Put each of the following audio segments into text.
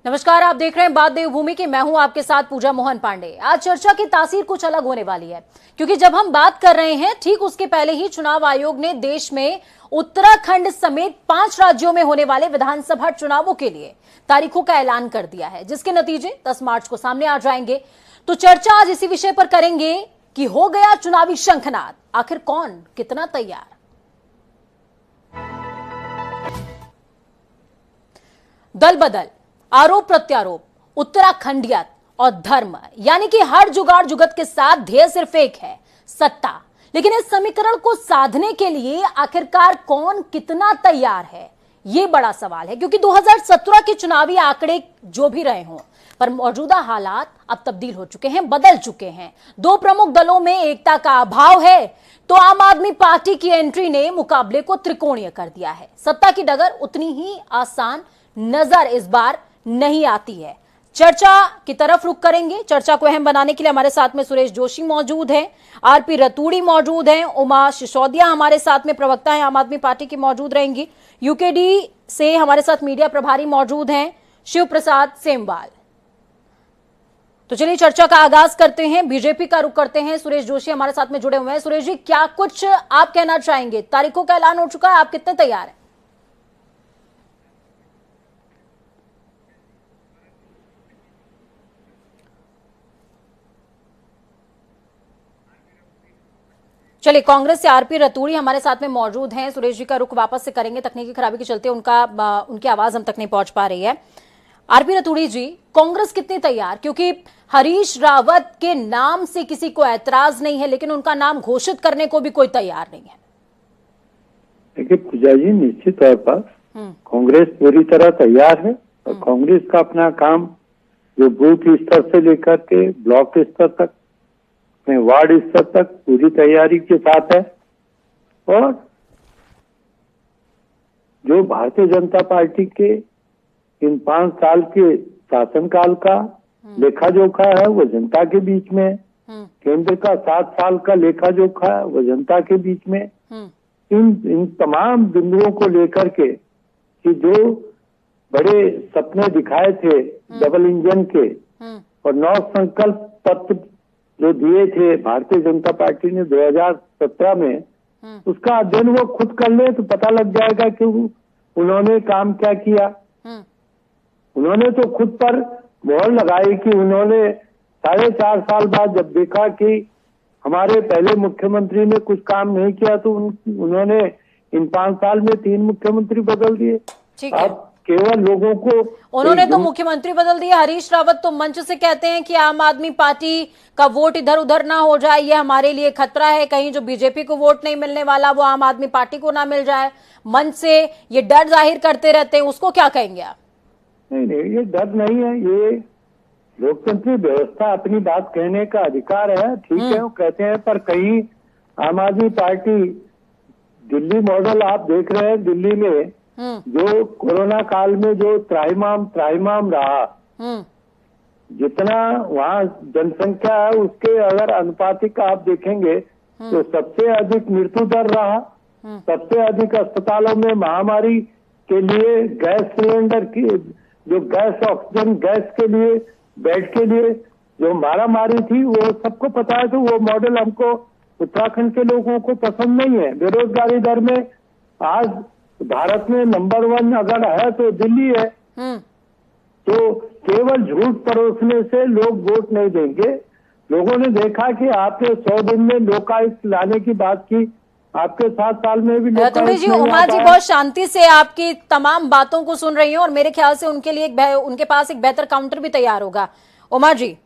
नमस्कार, आप देख रहे हैं बात देवभूमि की। मैं हूं आपके साथ पूजा मोहन पांडे। आज चर्चा की तासीर कुछ अलग होने वाली है, क्योंकि जब हम बात कर रहे हैं ठीक उसके पहले ही चुनाव आयोग ने देश में उत्तराखंड समेत 5 राज्यों में होने वाले विधानसभा चुनावों के लिए तारीखों का ऐलान कर दिया है, जिसके नतीजे 10 मार्च को सामने आ जाएंगे। तो चर्चा आज इसी विषय पर करेंगे कि हो गया चुनावी शंखनाद, आखिर कौन कितना तैयार। दल बदल, आरोप प्रत्यारोप, उत्तराखंडियत और धर्म, यानी कि हर जुगाड़ जुगत के साथ ध्येय सिर्फ एक है, सत्ता। लेकिन इस समीकरण को साधने के लिए आखिरकार कौन कितना तैयार है, यह बड़ा सवाल है। क्योंकि 2017 के चुनावी आंकड़े जो भी रहे हों, पर मौजूदा हालात अब तब्दील हो चुके हैं, बदल चुके हैं। दो प्रमुख दलों में एकता का अभाव है, तो आम आदमी पार्टी की एंट्री ने मुकाबले को त्रिकोणीय कर दिया है। सत्ता की डगर उतनी ही आसान नजर इस बार नहीं आती है। चर्चा की तरफ रुख करेंगे। चर्चा को अहम बनाने के लिए हमारे साथ में सुरेश जोशी मौजूद हैं, आरपी रतूड़ी मौजूद हैं, उमा सिसोदिया हमारे साथ में प्रवक्ता हैं आम आदमी पार्टी की मौजूद रहेंगी, यूकेडी से हमारे साथ मीडिया प्रभारी मौजूद हैं शिव प्रसाद सेमवाल। तो चलिए चर्चा का आगाज करते हैं, बीजेपी का रुख करते हैं। सुरेश जोशी हमारे साथ में जुड़े हुए हैं। सुरेश जी, क्या कुछ आप कहना चाहेंगे? तारीखों का ऐलान हो चुका है, आप कितने तैयार हैं? चलिए, कांग्रेस से आरपी रतूड़ी हमारे साथ में मौजूद हैं। सुरेश जी का रुख वापस से करेंगे, तकनीकी खराबी के चलते उनकी आवाज हम तक नहीं पहुंच पा रही है। आरपी रतूड़ी जी, कांग्रेस कितनी तैयार? क्योंकि हरीश रावत के नाम से किसी को ऐतराज नहीं है, लेकिन उनका नाम घोषित करने को भी कोई तैयार नहीं है। देखिए पूजा जी, निश्चित तौर पर कांग्रेस पूरी तरह तैयार है और कांग्रेस का अपना काम जो बूथ स्तर से लेकर के ब्लॉक स्तर तक, वार्ड स्तर तक पूरी तैयारी के साथ है। और जो भारतीय जनता पार्टी के इन 5 साल के शासनकाल का लेखा जोखा है वो जनता के बीच में, केंद्र का 7 साल का लेखा जोखा है वो जनता के बीच में, इन तमाम बिंदुओं को लेकर के कि जो बड़े सपने दिखाए थे डबल इंजन के और 9 संकल्प पत्र जो दिए थे भारतीय जनता पार्टी ने 2017 में, उसका अध्ययन वो खुद कर ले तो पता लग जाएगा कि उन्होंने काम क्या किया। उन्होंने तो खुद पर मोहर लगाई कि उन्होंने 4.5 साल बाद जब देखा कि हमारे पहले मुख्यमंत्री ने कुछ काम नहीं किया तो उन्होंने इन 5 साल में 3 मुख्यमंत्री बदल दिए। अब केवल लोगों को उन्होंने तो मुख्यमंत्री बदल दिया। हरीश रावत तो मंच से कहते हैं कि आम आदमी पार्टी का वोट इधर उधर ना हो जाए, ये हमारे लिए खतरा है, कहीं जो बीजेपी को वोट नहीं मिलने वाला वो आम आदमी पार्टी को ना मिल जाए। मंच से ये डर जाहिर करते रहते हैं, उसको क्या कहेंगे आप? नहीं, ये डर नहीं है, ये लोकतंत्री व्यवस्था, अपनी बात कहने का अधिकार है, ठीक है, वो कहते हैं। पर कहीं आम आदमी पार्टी, दिल्ली मॉडल आप देख रहे हैं, दिल्ली में जो कोरोना काल में जो त्राहिमाम रहा, जितना वहाँ जनसंख्या है उसके अगर अनुपातिक आप देखेंगे तो सबसे अधिक मृत्यु दर रहा, सबसे अधिक अस्पतालों में महामारी के लिए गैस सिलेंडर की, जो गैस ऑक्सीजन गैस के लिए, बेड के लिए जो मारामारी थी, वो सबको पता है। तो वो मॉडल हमको, उत्तराखंड के लोगों को पसंद नहीं है। बेरोजगारी दर में आज भारत में नंबर 1 अगर है तो दिल्ली है। तो केवल झूठ परोसने से लोग वोट नहीं देंगे। लोगों ने देखा कि आपने 100 दिन में लोकायुक्त लाने की बात की, आपके 7 साल में भी लोकायुक्त जी, उमा जी बहुत शांति से आपकी तमाम बातों को सुन रही हैं और मेरे ख्याल से उनके लिए उनके पास एक बेहतर काउंटर भी तैयार होगा। उमा जी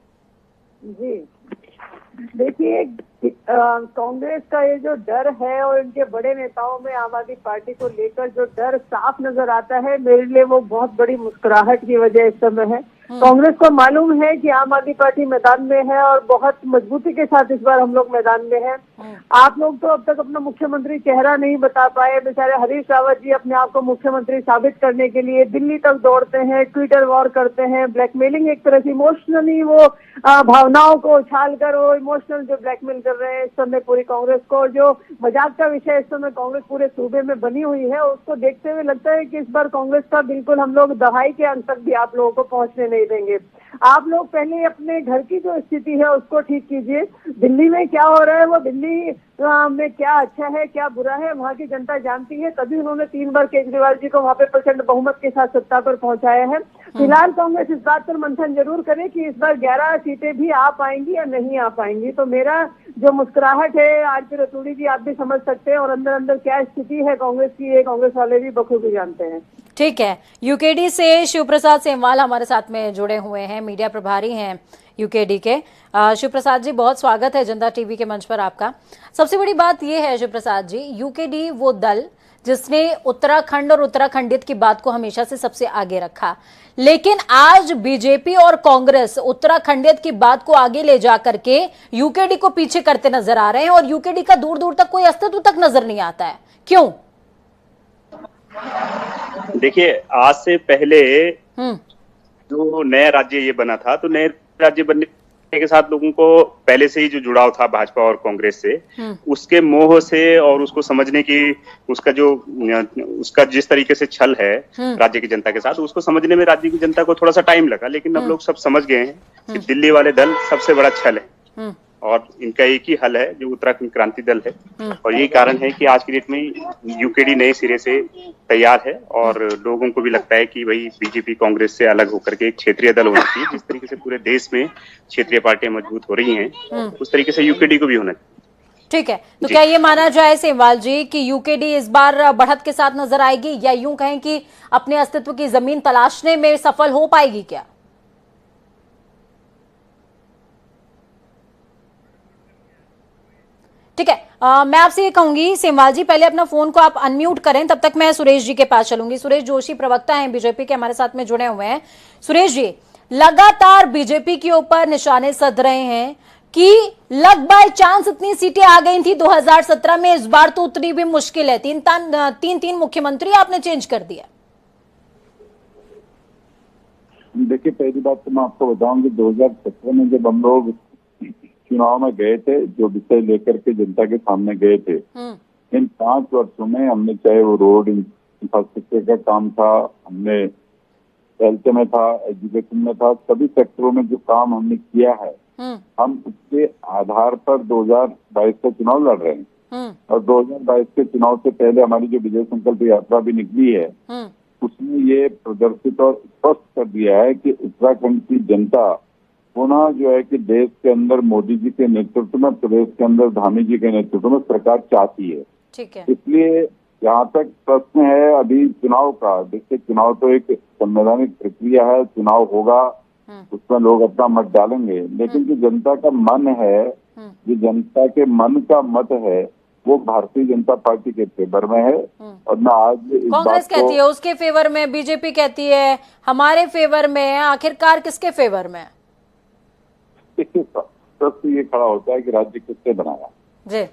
देखिए, कांग्रेस का ये जो डर है और इनके बड़े नेताओं में आम आदमी पार्टी को लेकर जो डर साफ नजर आता है, मेरे लिए वो बहुत बड़ी मुस्कुराहट की वजह इस समय है। कांग्रेस को मालूम है कि आम आदमी पार्टी मैदान में है और बहुत मजबूती के साथ इस बार हम लोग मैदान में हैं। आप लोग तो अब तक अपना मुख्यमंत्री चेहरा नहीं बता पाए। बेचारे हरीश रावत जी अपने आप को मुख्यमंत्री साबित करने के लिए दिल्ली तक दौड़ते हैं, ट्विटर वॉर करते हैं, ब्लैकमेलिंग, एक तरह से इमोशनली वो भावनाओं को उछाल कर वो इमोशनल जो ब्लैकमेल कर रहे हैं इस समय पूरी कांग्रेस को। जो मजाक का विषय इस समय कांग्रेस पूरे सूबे में बनी हुई है, उसको देखते हुए लगता है कि इस बार कांग्रेस का बिल्कुल हम लोग दहाई के अंत तक भी आप लोगों को पहुंचने नहीं देंगे। आप लोग पहले अपने घर की जो स्थिति है उसको ठीक कीजिए। दिल्ली में क्या हो रहा है, वो दिल्ली में क्या अच्छा है क्या बुरा है, वहाँ की जनता जानती है। तभी उन्होंने 3 बार केजरीवाल जी को वहाँ पे प्रचंड बहुमत के साथ सत्ता पर पहुंचाया है। फिलहाल कांग्रेस इस बात पर मंथन जरूर करे कि इस बार 11 सीटें भी आ पाएंगी या नहीं आ पाएंगी। तो मेरा जो मुस्कुराहट है आज फिर रतूड़ी जी आप भी समझ सकते हैं, और अंदर अंदर क्या स्थिति है कांग्रेस की, ये कांग्रेस वाले भी बखूबी जानते हैं। ठीक है, यूकेडी से शिव प्रसाद सेमवाल हमारे साथ में जुड़े हुए हैं, मीडिया प्रभारी हैं यूकेडी के। शिव प्रसाद जी, बहुत स्वागत है जनता टीवी के मंच पर आपका। सबसे बड़ी बात यह है शिव प्रसाद जी, यूकेडी वो दल जिसने उत्तराखंड और उत्तराखंडियत की बात को हमेशा से सबसे आगे रखा, लेकिन आज बीजेपी और कांग्रेस उत्तराखंडियत की बात को आगे ले जाकर के यूकेडी को पीछे करते नजर आ रहे हैं, और यूकेडी का दूर दूर तक कोई अस्तित्व तक नजर नहीं आता है। क्यों? देखिए, आज से पहले जो नया राज्य ये बना था, तो नए राज्य बनने के साथ लोगों को पहले से ही जो जुड़ाव था भाजपा और कांग्रेस से, उसके मोह से और उसको समझने की उसका जिस तरीके से छल है राज्य की जनता के साथ, उसको समझने में राज्य की जनता को थोड़ा सा टाइम लगा। लेकिन अब लोग सब समझ गए हैं कि दिल्ली वाले दल सबसे बड़ा छल है और इनका एक ही हल है जो उत्तराखंड क्रांति दल है। और यही कारण है कि आज की डेट में यूकेडी नए सिरे से तैयार है और लोगों को भी लगता है कि भाई बीजेपी कांग्रेस से अलग होकर के एक क्षेत्रीय दल होना चाहिए। जिस तरीके से पूरे देश में क्षेत्रीय पार्टियां मजबूत हो रही हैं, उस तरीके से यूकेडी को भी होना चाहिए। ठीक है, तो क्या ये माना जाए सेमवाल जी कि यूकेडी इस बार बढ़त के साथ नजर आएगी, या यूं कहें कि अपने अस्तित्व की जमीन तलाशने में सफल हो पाएगी क्या? ठीक है, मैं आपसे ये कहूंगी सेमवाल जी, पहले अपना फोन को आप अनम्यूट करें, तब तक मैं सुरेश जी के पास चलूंगी। सुरेश जोशी प्रवक्ता हैं बीजेपी के, हमारे साथ में जुड़े हुए हैं। सुरेश जी, लगातार बीजेपी के ऊपर निशाने सध रहे हैं कि लग बाय चांस इतनी सीटें आ गई थी 2017 में, इस बार तो उतनी भी मुश्किल है। तीन मुख्यमंत्री आपने चेंज कर दिया। देखिए, पहली बात तो मैं आपको बताऊं कि 2017 में जब हम लोग चुनाव में गए थे, जो विषय लेकर के जनता के सामने गए थे, इन 5 वर्षों में हमने, चाहे वो रोड इंफ्रास्ट्रक्चर का काम था, हमने हेल्थ में था, एजुकेशन में था, सभी सेक्टरों में जो काम हमने किया है, हम उसके आधार पर 2022 का चुनाव लड़ रहे हैं। और 2022 के चुनाव से पहले हमारी जो विजय संकल्प यात्रा भी निकली है, उसमें ये प्रदर्शित और स्पष्ट कर दिया है कि उत्तराखंड की जनता पुनः जो है कि देश के अंदर मोदी जी के नेतृत्व में, प्रदेश के अंदर धामी जी के नेतृत्व में सरकार चाहती है। ठीक है। इसलिए जहाँ तक प्रश्न है अभी चुनाव का, देखिए चुनाव तो एक संवैधानिक प्रक्रिया है, चुनाव होगा, उसमें लोग अपना मत डालेंगे, लेकिन जो जनता का मन है, जो जनता के मन का मत है, वो भारतीय जनता पार्टी के फेवर में है। और मैं आज कांग्रेस कहती है उसके फेवर में, बीजेपी कहती है हमारे फेवर में, आखिरकार किसके फेवर में? प्रश्न ये खड़ा होता है कि राज्य किसने बनाया,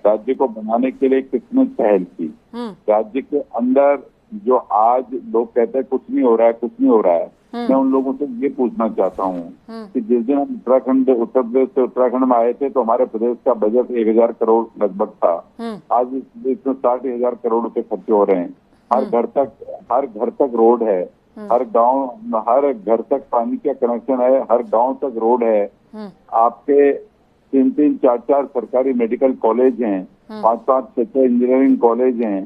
राज्य को बनाने के लिए किसने पहल की। राज्य के अंदर जो आज लोग कहते हैं कुछ नहीं हो रहा है, कुछ नहीं हो रहा है, मैं उन लोगों से ये पूछना चाहता हूँ कि जिस दिन हम उत्तर प्रदेश से उत्तराखंड में आए थे तो हमारे प्रदेश का बजट 1000 करोड़ लगभग था। आज इस देश में 60,000 करोड़ रुपए खर्च हो रहे हैं। हर घर तक रोड है, हर घर तक पानी का कनेक्शन है, हर गांव तक रोड है। आपके 3-3, 4-4 सरकारी मेडिकल कॉलेज हैं, 5-5, 6-6 इंजीनियरिंग कॉलेज हैं,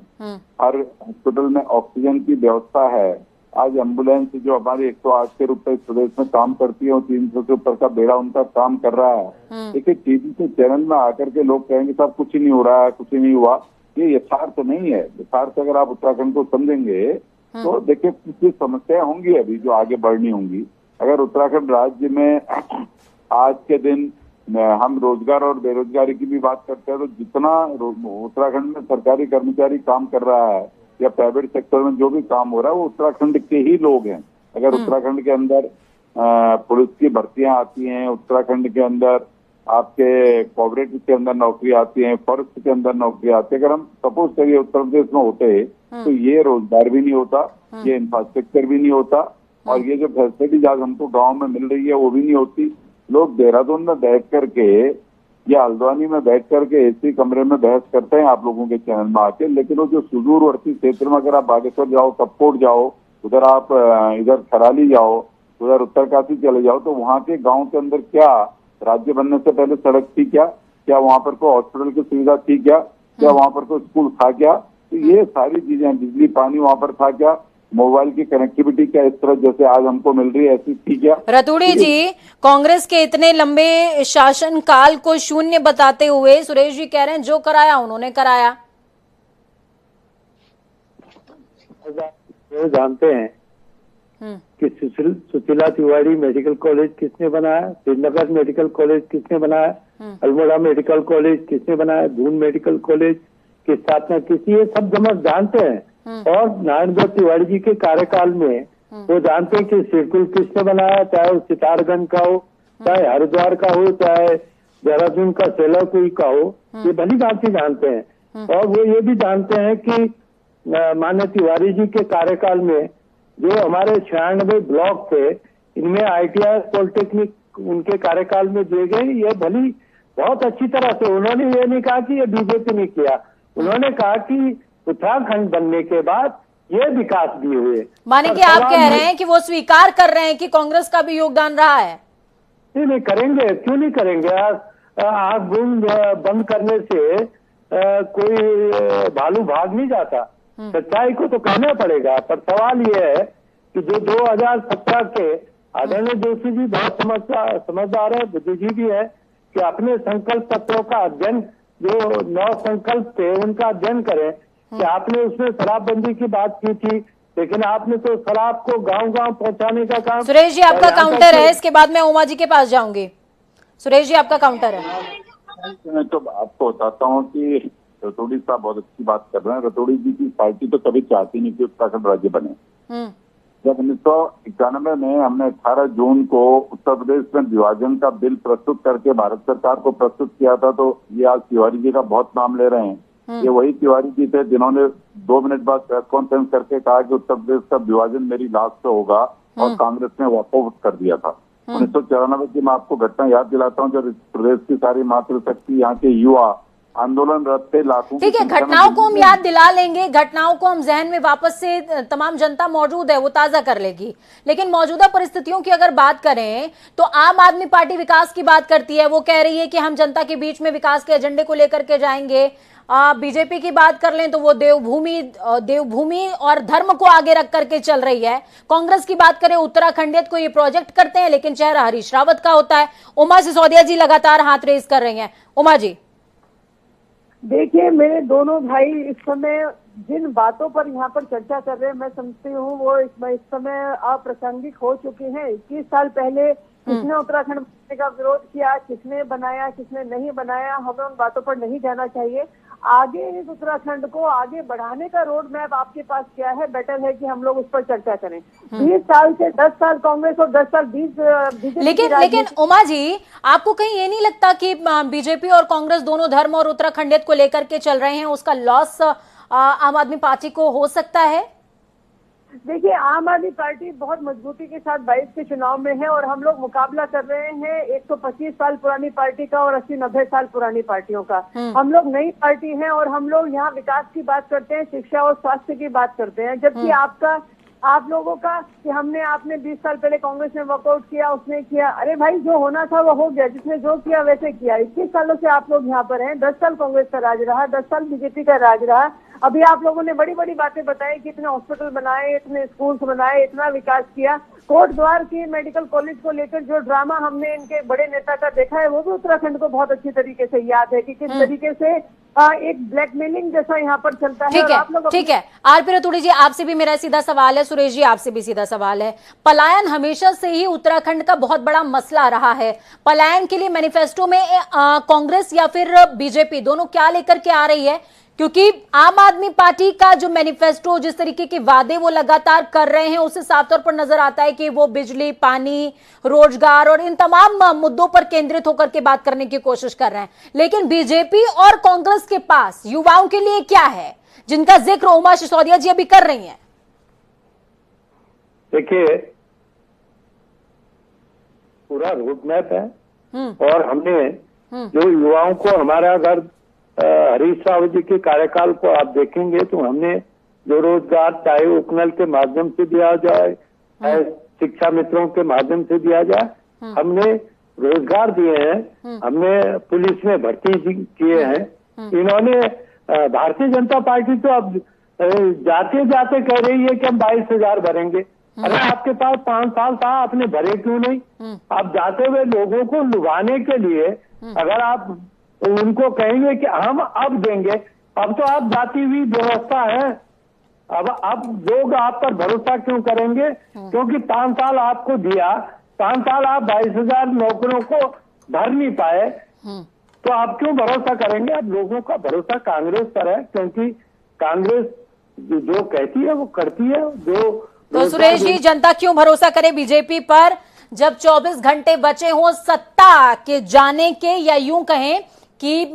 हर हॉस्पिटल में ऑक्सीजन की व्यवस्था है। आज एम्बुलेंस जो हमारी 108 के रूप में इस प्रदेश में काम करती है, वो 300 से ऊपर का बेड़ा उनका काम कर रहा है। देखिए, टीवी के चैनल में आकर के लोग कहेंगे साहब कुछ ही नहीं हो रहा है, कुछ ही नहीं हुआ, ये यथार्थ नहीं है। यथार्थ अगर आप उत्तराखंड को समझेंगे तो देखिए कुछ समस्याएं होंगी अभी जो आगे बढ़नी होंगी। अगर उत्तराखंड राज्य में आज के दिन हम रोजगार और बेरोजगारी की भी बात करते हैं, तो जितना उत्तराखंड में सरकारी कर्मचारी काम कर रहा है या प्राइवेट सेक्टर में जो भी काम हो रहा है, वो उत्तराखंड के ही लोग हैं। अगर उत्तराखंड के अंदर पुलिस की भर्तियां आती हैं, उत्तराखंड के अंदर आपके कोऑपरेटिव के अंदर नौकरी आती है, फॉरेस्ट के अंदर नौकरी आती है। अगर हम सपोज करिए उत्तर प्रदेश में होते तो ये रोजगार भी नहीं होता, ये इंफ्रास्ट्रक्चर भी नहीं होता, और ये जो फैसिलिटीज आज हमको गाँव में मिल रही है वो भी नहीं होती। लोग देहरादून में बैठ करके या हल्द्वानी में बैठ करके एसी कमरे में बहस करते हैं आप लोगों के चैनल में आके, लेकिन वो जो सुदूरवर्ती क्षेत्र में अगर आप बागेश्वर जाओ, कपकोट जाओ, उधर आप इधर खराली जाओ, उधर उत्तरकाशी चले जाओ, तो वहाँ के गांव के अंदर क्या राज्य बनने से पहले सड़क थी क्या वहाँ पर कोई हॉस्पिटल की सुविधा थी क्या वहाँ पर कोई स्कूल था क्या? तो ये सारी चीजें, बिजली पानी वहाँ पर था क्या, मोबाइल की कनेक्टिविटी क्या इस तरह जैसे आज हमको मिल रही है ऐसी थी क्या? रतूड़ी जी, कांग्रेस के इतने लंबे शासन काल को शून्य बताते हुए सुरेश जी कह रहे हैं जो कराया उन्होंने कराया। वो जानते हैं कि सुशीला तिवारी मेडिकल कॉलेज किसने बनाया, श्रीनगर मेडिकल कॉलेज किसने बनाया, अल्मोड़ा मेडिकल कॉलेज किसने बनाया, दून मेडिकल कॉलेज की स्थापना किसी, ये सब जमक जानते हैं। और नारायण दत्त तिवारी जी के कार्यकाल में वो जानते हैं कि सिरकुल किसने बनाया, चाहे वो सितारगंज का हो, चाहे हरिद्वार का हो, चाहे देहरादून का सेलाकुई का हो, ये भली भांति जानते हैं। और वो ये भी जानते हैं कि माननीय तिवारी जी के कार्यकाल में जो हमारे 96 ब्लॉक थे, इनमें ITI पॉलिटेक्निक उनके कार्यकाल में दिए गए। ये भली बहुत अच्छी तरह से, उन्होंने ये नहीं कहा कि ये बीजेपी ने किया, उन्होंने कहा कि उत्तराखंड बनने के बाद ये विकास भी हुए। माने कि आप कह रहे हैं कि वो स्वीकार कर रहे हैं कि कांग्रेस का भी योगदान रहा है। नहीं करेंगे, क्यों नहीं करेंगे? आंख बूंद बंद करने से कोई भालू भाग नहीं जाता, सच्चाई को तो कहना पड़ेगा। पर सवाल ये है कि जो 2017 के आदरणीय जोशी जी बहुत समझदार है, बुद्धिजीवी भी है, कि अपने संकल्प पत्रों का अध्ययन, जो 9 संकल्प थे उनका अध्ययन करें कि आपने उसमें शराबबंदी की बात की थी, लेकिन आपने तो शराब को गांव-गांव पहुंचाने का काम। सुरेश जी आपका काउंटर है, इसके बाद मैं उमा जी के पास जाऊंगी। सुरेश जी आपका काउंटर है। मैं तो आपको बताता हूँ कि रतूड़ी साहब बहुत अच्छी बात कर रहे हैं। रतूड़ी जी की पार्टी तो कभी चाहती नहीं कि उत्तराखंड राज्य बने। जब 1991 में हमने 18 जून को उत्तर प्रदेश में विभाजन का बिल प्रस्तुत करके भारत सरकार को प्रस्तुत किया था, तो ये आज तिवारी जी का बहुत नाम ले रहे हैं। ये वही तिवारी जी थे जिन्होंने 2 मिनट बाद प्रेस कॉन्फ्रेंस करके कहा कि उत्तर प्रदेश का विभाजन मेरी लाश से होगा, और कांग्रेस ने वॉकआउट कर दिया था। 1994 की मैं आपको घटना याद दिलाता हूँ, जब प्रदेश की सारी मातृशक्ति यहाँ के युवा आंदोलनरत थे, लाखों। ठीक है, घटनाओं को हम याद दिला लेंगे, घटनाओं को हम जहन में वापस से, तमाम जनता मौजूद है वो ताजा कर लेगी। लेकिन मौजूदा परिस्थितियों की अगर बात करें तो आम आदमी पार्टी विकास की बात करती है, वो कह रही है कि हम जनता के बीच में विकास के एजेंडे को लेकर के जाएंगे। बीजेपी की बात कर लें तो वो देवभूमि और धर्म को आगे रख करके चल रही है। कांग्रेस की बात करें, उत्तराखंडियत को ये प्रोजेक्ट करते हैं, लेकिन चेहरा हरीश रावत का होता है। उमा सिसोदिया जी लगातार हाथ रेस कर रही हैं। उमा जी देखिए, मेरे दोनों भाई इस समय जिन बातों पर यहाँ पर चर्चा कर रहे हैं, मैं समझती हूँ वो इस समय अप्रासंगिक हो चुकी हैं। 21 साल पहले किसने उत्तराखंड बनाने का विरोध किया, किसने बनाया, किसने नहीं बनाया, हमें उन बातों पर नहीं जाना चाहिए। आगे इस उत्तराखंड को आगे बढ़ाने का रोड मैप आपके पास क्या है, बेटर है कि हम लोग उस पर चर्चा करें। 20 साल से 10 साल कांग्रेस और 10 साल बीजेपी। लेकिन उमा जी, आपको कहीं ये नहीं लगता कि बीजेपी और कांग्रेस दोनों धर्म और उत्तराखंडियत को लेकर के चल रहे हैं, उसका लॉस आम आदमी पार्टी को हो सकता है? देखिए, आम आदमी पार्टी बहुत मजबूती के साथ 22 के चुनाव में है, और हम लोग मुकाबला कर रहे हैं 125 साल पुरानी पार्टी का और 80-90 साल पुरानी पार्टियों का। हम लोग नई पार्टी हैं, और हम लोग यहाँ विकास की बात करते हैं, शिक्षा और स्वास्थ्य की बात करते हैं। जबकि आप लोगों का कि आपने 20 साल पहले कांग्रेस ने वर्कआउट किया, उसने किया। अरे भाई, जो होना था वो हो गया, जिसने जो किया वैसे किया। 21 सालों से आप लोग यहाँ पर हैं, 10 साल कांग्रेस का राज रहा, 10 साल बीजेपी का राज रहा। अभी आप लोगों ने बड़ी बड़ी बातें बताई कि इतने हॉस्पिटल बनाए, इतने स्कूल्स बनाए, इतना विकास किया। कोट द्वार की मेडिकल कॉलेज को लेकर जो ड्रामा हमने इनके बड़े नेता का देखा है, वो भी उत्तराखंड को बहुत अच्छी तरीके से याद है कि किस तरीके से एक ब्लैकमेलिंग जैसा यहाँ पर चलता है। ठीक है। आरपी रतूड़ी जी, आपसे भी मेरा सीधा सवाल है, सुरेश जी आपसे भी सीधा सवाल है। पलायन हमेशा से ही उत्तराखंड का बहुत बड़ा मसला रहा है। पलायन के लिए मैनिफेस्टो में कांग्रेस या फिर बीजेपी दोनों क्या लेकर के आ रही है? क्योंकि आम आदमी पार्टी का जो मैनिफेस्टो, जिस तरीके के वादे वो लगातार कर रहे हैं, उससे साफ तौर पर नजर आता है कि वो बिजली, पानी, रोजगार और इन तमाम मुद्दों पर केंद्रित होकर के बात करने की कोशिश कर रहे हैं। लेकिन बीजेपी और कांग्रेस के पास युवाओं के लिए क्या है, जिनका जिक्र उमा सिसोदिया जी अभी कर रही हैं? देखिए, पूरा रोड मैप है और हमने जो युवाओं को, हमारा अगर हरीश रावत जी के कार्यकाल को आप देखेंगे तो हमने जो रोजगार, चाहे उपनल के माध्यम से दिया जाए, चाहे शिक्षा मित्रों के माध्यम से दिया जाए, हमने रोजगार दिए हैं, हमने पुलिस में भर्ती किए हैं। इन्होंने भारतीय जनता पार्टी तो अब जाते जाते कह रही है कि हम 22,000 भरेंगे। अरे आपके पास 5 साल था, आपने भरे क्यों नहीं? आप जाते हुए लोगों को लुभाने के लिए अगर आप उनको कहेंगे कि हम अब देंगे, अब तो आप जाती हुई व्यवस्था है, अब लोग आप पर भरोसा क्यों करेंगे? क्योंकि 5 साल आपको दिया, 5 साल आप 22,000 नौकरों को भर नहीं पाए, तो आप क्यों भरोसा करेंगे? अब लोगों का भरोसा कांग्रेस पर है, क्योंकि कांग्रेस जो कहती है वो करती है। तो सुरेश जी, जनता क्यों भरोसा करे बीजेपी पर, जब 24 घंटे बचे हों सत्ता के जाने के, या यूं कहें कि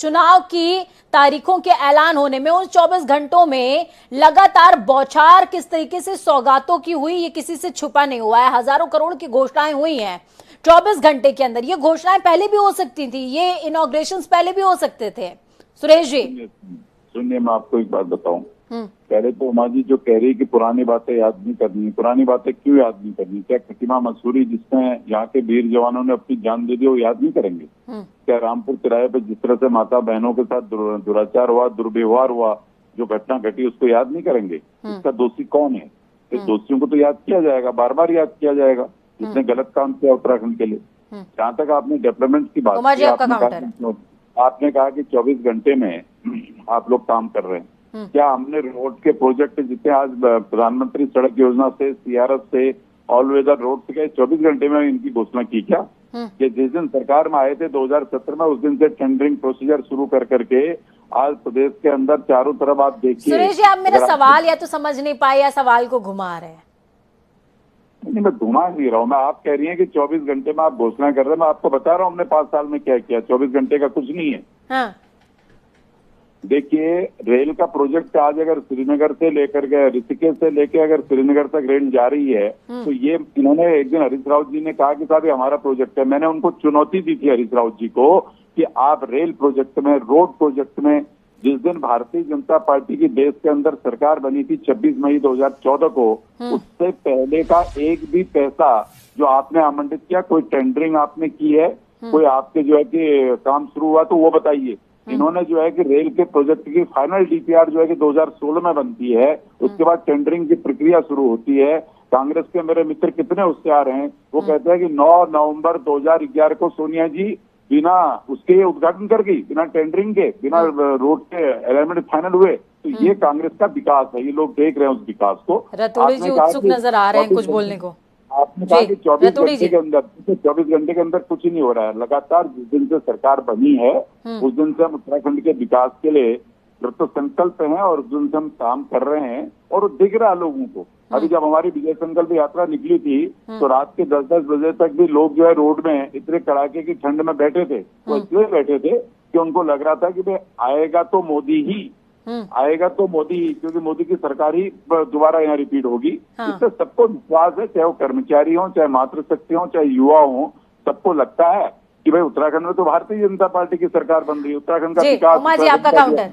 चुनाव की तारीखों के ऐलान होने में उन 24 घंटों में लगातार बौछार किस तरीके से सौगातों की हुई, ये किसी से छुपा नहीं हुआ है। हजारों करोड़ की घोषणाएं हुई हैं 24 घंटे के अंदर। ये घोषणाएं पहले भी हो सकती थी, ये इनॉग्रेशंस पहले भी हो सकते थे। सुरेश जी सुनिए, मैं आपको एक बात बताऊं। पहले तो उमा जी जो कह रही है कि पुरानी बातें याद नहीं करनी, पुरानी बातें क्यों याद नहीं करनी? क्या खटीमा मसूरी जिसमें यहाँ के वीर जवानों ने अपनी जान दे दी, वो याद नहीं करेंगे? क्या रामपुर तिराहे पे जिस तरह से माता बहनों के साथ दुराचार हुआ, दुर्व्यवहार हुआ, जो घटना घटी, उसको याद नहीं करेंगे? इसका दोषी कौन है? इस दोषियों को तो याद किया जाएगा, बार बार याद किया जाएगा, जिसने गलत काम किया उत्तराखंड के लिए। जहाँ तक आपने डेवलपमेंट की बात की, आपने कहा कि 24 घंटे में आप लोग काम कर रहे हैं। क्या हमने रोड के प्रोजेक्ट जितने आज प्रधानमंत्री सड़क योजना से, सीआरएफ से, ऑल वेदर रोड से गए, 24 घंटे में इनकी घोषणा की क्या? कि जिस दिन सरकार में आए थे 2017 में, उस दिन से टेंडरिंग प्रोसीजर शुरू कर करके आज प्रदेश के अंदर चारों तरफ आप देखिए। सुरेश जी, आप मेरा सवाल या तो समझ नहीं पाए या सवाल को घुमा रहे हैं। नहीं, मैं घुमा नहीं रहा हूँ। मैं आप कह रही हैं कि 24 घंटे में आप घोषणा कर रहे हैं, मैं आपको बता रहा हूँ हमने 5 साल में क्या किया। 24 घंटे का कुछ नहीं है। हाँ। देखिए, रेल का प्रोजेक्ट आज अगर श्रीनगर से लेकर के, ऋषिकेश से लेकर अगर श्रीनगर तक रेल जा रही है, तो ये इन्होंने एक दिन हरीश रावत जी ने कहा कि साहब ये हमारा प्रोजेक्ट है। मैंने उनको चुनौती दी थी हरीश रावत जी को कि आप रेल प्रोजेक्ट में, रोड प्रोजेक्ट में, जिस दिन भारतीय जनता पार्टी की देश के अंदर सरकार बनी थी 26 मई 2014 को, उससे पहले का एक भी पैसा जो आपने आवंटित किया, कोई टेंडरिंग आपने की है, कोई आपके जो है कि काम शुरू हुआ, तो वो बताइए। इन्होंने जो है कि रेल के प्रोजेक्ट की फाइनल डीपीआर जो है कि 2016 में बनती है, उसके बाद टेंडरिंग की प्रक्रिया शुरू होती है। कांग्रेस के मेरे मित्र कितने उससे आ रहे हैं, वो कहते हैं कि 9 नवंबर 2011 को सोनिया जी बिना उसके उद्घाटन कर गई, बिना टेंडरिंग के, बिना रोड के अलाइनमेंट फाइनल हुए। तो ये कांग्रेस का विकास है, ये लोग देख रहे हैं उस विकास को। रतोड़ी जी उत्सुक नजर आ रहे हैं कुछ बोलने को। आपने कहा कि 24 घंटे के अंदर, 24 घंटे के अंदर कुछ ही नहीं हो रहा है। लगातार जिस दिन से सरकार बनी है, उस दिन से हम उत्तराखंड के विकास के लिए कृत संकल्प हैं और उस दिन से हम काम कर रहे हैं और दिख रहा है लोगों को। अभी जब हमारी विजय संकल्प यात्रा निकली थी, तो रात के 10-10 बजे तक भी लोग जो है रोड में इतने कड़ाके की ठंड में बैठे थे। वो इसलिए बैठे थे कि उनको लग रहा था कि भाई आएगा तो मोदी ही, आएगा तो मोदी ही, क्योंकि मोदी की सरकार ही दोबारा यहाँ रिपीट होगी। इससे सबको विश्वास है, चाहे वो कर्मचारी हो, चाहे मातृशक्ति हो, चाहे युवा हो, सबको लगता है कि भाई उत्तराखंड में तो भारतीय जनता पार्टी की सरकार बन रही है। उत्तराखंड का विकास। उमा जी, आपका काउंटर।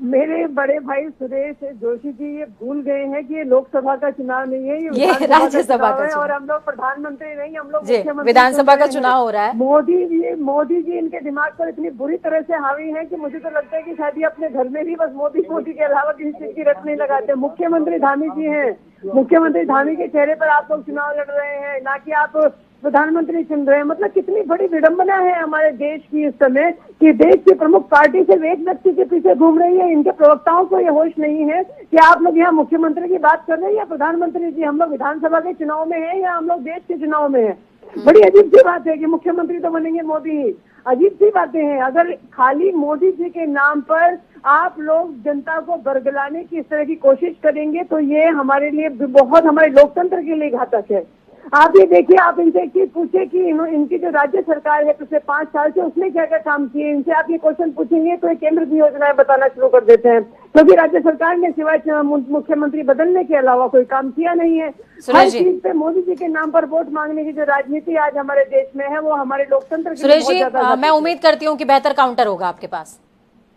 मेरे बड़े भाई सुरेश जोशी जी ये भूल गए हैं कि ये लोकसभा का चुनाव नहीं है, ये राज्यसभा का है। और हम लोग प्रधानमंत्री नहीं, हम लोग मुख्यमंत्री, विधानसभा का चुनाव हो रहा है। मोदी जी इनके दिमाग पर इतनी बुरी तरह से हावी है कि मुझे तो लगता है कि शायद ये अपने घर में भी बस मोदी के अलावा किसी चीज की रट नहीं लगाते। मुख्यमंत्री धामी जी हैं, मुख्यमंत्री धामी के चेहरे पर आप लोग चुनाव लड़ रहे हैं, ना कि आप प्रधानमंत्री चुन रहे हैं। मतलब कितनी बड़ी विडंबना है हमारे देश की इस समय कि देश की प्रमुख पार्टी सिर्फ एक व्यक्ति के पीछे घूम रही है। इनके प्रवक्ताओं को ये होश नहीं है कि आप लोग यहाँ मुख्यमंत्री की बात कर रहे हैं या प्रधानमंत्री जी। हम लोग विधानसभा के चुनाव में हैं या हम लोग देश के चुनाव में हैं? बड़ी अजीब सी बात है कि मुख्यमंत्री तो बनेंगे मोदी ही। अजीब सी बातें हैं। अगर खाली मोदी जी के नाम पर आप लोग जनता को बरगलाने की इस तरह की कोशिश करेंगे तो ये हमारे लिए बहुत, हमारे लोकतंत्र के लिए घातक है। आप ये देखिए, आप इनसे एक चीज पूछे कि इनकी जो राज्य सरकार है पिछले 5 साल से उसने क्या क्या काम किए। इनसे आप ये क्वेश्चन पूछेंगे तो ये केंद्र की योजनाएं बताना शुरू कर देते हैं, क्योंकि राज्य सरकार ने सिवाय मुख्यमंत्री बदलने के अलावा कोई काम किया नहीं है। हर चीज पे मोदी जी के नाम पर वोट मांगने की जो राजनीति आज हमारे देश में है वो हमारे लोकतंत्र के लिए बहुत ज्यादा। मैं उम्मीद करती हूँ कि बेहतर काउंटर होगा आपके पास।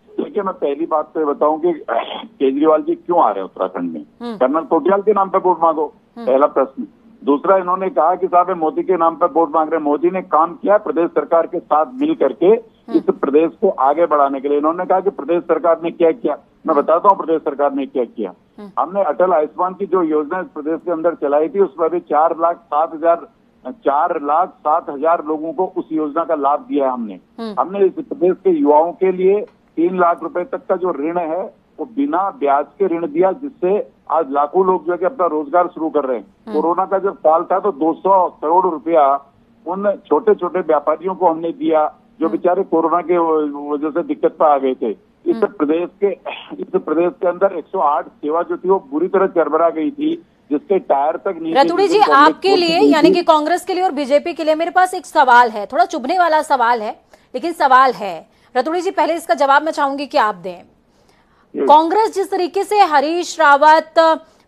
देखिए, मैं पहली बात तो बताऊं कि केजरीवाल जी क्यों आ रहे हैं उत्तराखंड में। कर्नल कोटियाल के नाम पर वोट मांगो, पहला प्रश्न। दूसरा, इन्होंने कहा कि साहब मोदी के नाम पर वोट मांग रहे हैं। मोदी ने काम किया प्रदेश सरकार के साथ मिल करके इस प्रदेश को आगे बढ़ाने के लिए। इन्होंने कहा कि प्रदेश सरकार ने क्या किया, मैं बताता हूँ प्रदेश सरकार ने क्या किया। हमने अटल आयुष्मान की जो योजना इस प्रदेश के अंदर चलाई थी उसमें भी 4,07,000 लोगों को उस योजना का लाभ दिया है हमने इस प्रदेश के युवाओं के लिए 3 लाख रुपए तक का जो ऋण है वो बिना ब्याज के ऋण दिया, जिससे आज लाखों लोग जो है कि अपना रोजगार शुरू कर रहे हैं। कोरोना का जब साल था तो 200 करोड़ रुपया उन छोटे छोटे व्यापारियों को हमने दिया जो बेचारे कोरोना के वजह से दिक्कत पर आ गए थे। इस प्रदेश के अंदर 108 सेवा जो थी वो बुरी तरह चरमरा गई थी, जिसके टायर तक नहीं। रतुड़ी जी, आपके लिए यानी कि कांग्रेस के लिए और बीजेपी के लिए मेरे पास एक सवाल है, थोड़ा चुभने वाला सवाल है लेकिन सवाल है। रतुड़ी जी, पहले इसका जवाब मैं चाहूंगी कि आप दें। कांग्रेस जिस तरीके से हरीश रावत,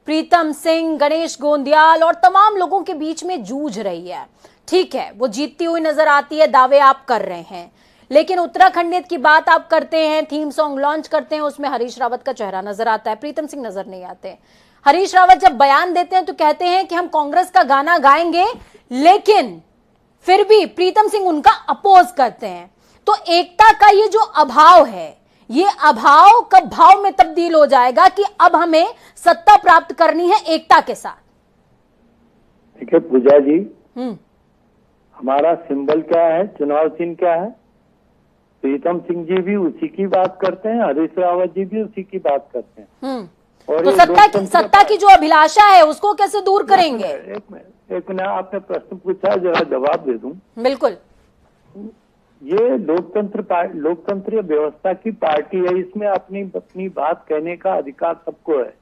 प्रीतम सिंह, गणेश गोंदियाल और तमाम लोगों के बीच में जूझ रही है, ठीक है, वो जीतती हुई नजर आती है, दावे आप कर रहे हैं, लेकिन उत्तराखंडियत की बात आप करते हैं, थीम सॉन्ग लॉन्च करते हैं, उसमें हरीश रावत का चेहरा नजर आता है, प्रीतम सिंह नजर नहीं आते। हरीश रावत जब बयान देते हैं तो कहते हैं कि हम कांग्रेस का गाना गाएंगे, लेकिन फिर भी प्रीतम सिंह उनका अपोज करते हैं। तो एकता का ये जो अभाव है, ये अभाव कब भाव में तब्दील हो जाएगा कि अब हमें सत्ता प्राप्त करनी है एकता के साथ? देखिए पूजा जी, हमारा सिंबल क्या है, चुनाव चिन्ह क्या है? प्रीतम सिंह जी भी उसी की बात करते हैं, हरीश रावत जी भी उसी की बात करते हैं। और तो सत्ता की जो अभिलाषा है उसको कैसे दूर करेंगे? एक मिनट, आपने प्रश्न पूछा, जरा जवाब दे दूं। बिल्कुल। ये लोकतंत्र व्यवस्था की पार्टी है, इसमें अपनी बात कहने का अधिकार सबको है।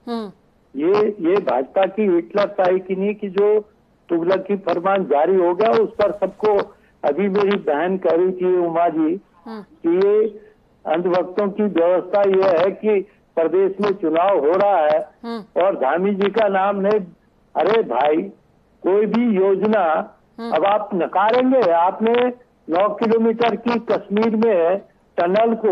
ये भाजपा की हिटलरशाही की नहीं कि जो तुगलक की फरमान जारी हो गया उस पर सबको। अभी मेरी बहन कह रही थी उमा जी कि ये अंधभक्तों की व्यवस्था ये है कि प्रदेश में चुनाव हो रहा है और धामी जी का नाम नहीं। अरे भाई, कोई भी योजना अब आप नकारेंगे। आपने 9 किलोमीटर की कश्मीर में टनल को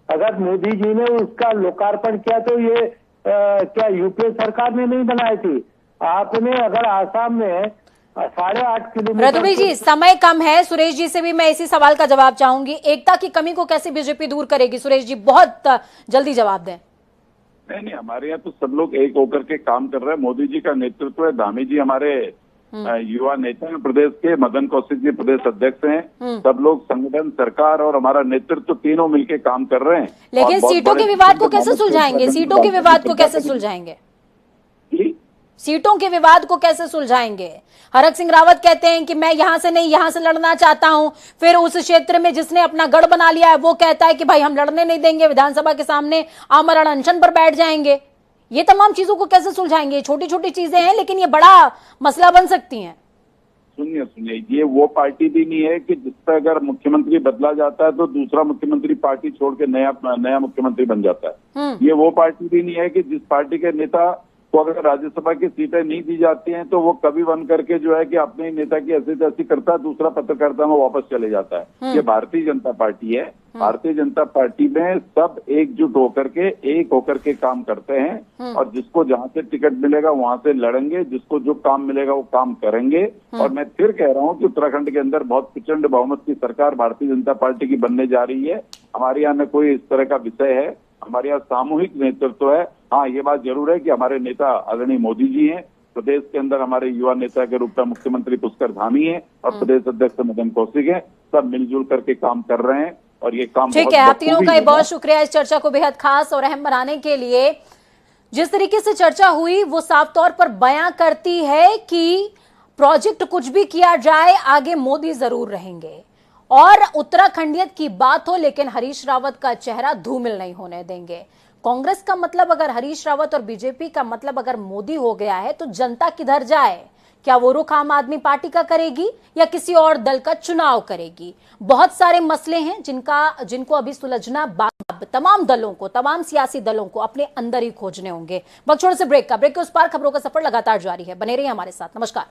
अगर मोदी जी ने उसका लोकार्पण किया तो ये क्या यूपीए सरकार ने नहीं बनाई थी? आपने अगर आसाम में 8.5 किलोमीटर। रतुड़ी जी, समय कम है, सुरेश जी से भी मैं इसी सवाल का जवाब चाहूंगी। एकता की कमी को कैसे बीजेपी दूर करेगी? सुरेश जी बहुत जल्दी जवाब दें। नहीं, हमारे यहाँ तो सब लोग एक होकर के काम कर रहे हैं। मोदी जी का नेतृत्व है, धामी जी हमारे युवा नेता हैं प्रदेश के, मदन कौशिक जी प्रदेश अध्यक्ष हैं। सब लोग संगठन, सरकार और हमारा नेतृत्व तीनों मिलकर काम कर रहे हैं। लेकिन सीटों के विवाद को कैसे सुलझाएंगे? सीटों के विवाद को कैसे सुलझाएंगे? सीटों के विवाद को कैसे सुलझाएंगे? हरक सिंह रावत कहते हैं कि मैं यहां से नहीं यहां से लड़ना चाहता हूं, फिर उस क्षेत्र में जिसने अपना गढ़ बना लिया है वो कहता है कि भाई हम लड़ने नहीं देंगे, विधानसभा के सामने आमरण अनशन पर बैठ जाएंगे। ये तमाम चीजों को कैसे सुलझाएंगे? छोटी छोटी चीजें हैं लेकिन ये बड़ा मसला बन सकती हैं। सुनिए, ये वो पार्टी भी नहीं है कि जिस पर अगर मुख्यमंत्री बदला जाता है तो दूसरा मुख्यमंत्री पार्टी छोड़ के नया मुख्यमंत्री बन जाता है। ये वो पार्टी भी नहीं है कि जिस पार्टी के नेता को अगर राज्यसभा की सीटें नहीं दी जाती हैं तो वो कभी बन करके जो है कि अपने नेता की ऐसी तैसी करता है, दूसरा पत्रकारिता में वापस चले जाता है। ये भारतीय जनता पार्टी है। भारतीय जनता पार्टी में सब एकजुट होकर के काम करते हैं और जिसको जहां से टिकट मिलेगा वहां से लड़ेंगे, जिसको जो काम मिलेगा वो काम करेंगे। और मैं फिर कह रहा हूं कि उत्तराखंड के अंदर बहुत प्रचंड बहुमत की सरकार भारतीय जनता पार्टी की बनने जा रही है। हमारे यहाँ में कोई इस तरह का विषय है, हमारे यहाँ सामूहिक नेतृत्व है। हाँ, ये बात जरूर है कि हमारे नेता आदरणीय मोदी जी हैं, प्रदेश के अंदर हमारे युवा नेता के रूप में मुख्यमंत्री पुष्कर धामी है और प्रदेश अध्यक्ष मदन कौशिक है। सब मिलजुल करके काम कर रहे हैं और ये काम ठीक है। आप तीनों का बहुत शुक्रिया इस चर्चा को बेहद खास और अहम बनाने के लिए। जिस तरीके से चर्चा हुई वो साफ तौर पर बयां करती है कि प्रोजेक्ट कुछ भी किया जाए, आगे मोदी जरूर रहेंगे। और उत्तराखंडियत की बात हो, लेकिन हरीश रावत का चेहरा धूमिल नहीं होने देंगे। कांग्रेस का मतलब अगर हरीश रावत और बीजेपी का मतलब अगर मोदी हो गया है, तो जनता किधर जाए? क्या वो रुख आम आदमी पार्टी का करेगी या किसी और दल का चुनाव करेगी? बहुत सारे मसले हैं जिनको अभी सुलझना तमाम दलों को, तमाम सियासी दलों को अपने अंदर ही खोजने होंगे। वक्त छोड़ने से ब्रेक के उस पार खबरों का सफर लगातार जारी है। बने रहिए हमारे साथ। नमस्कार।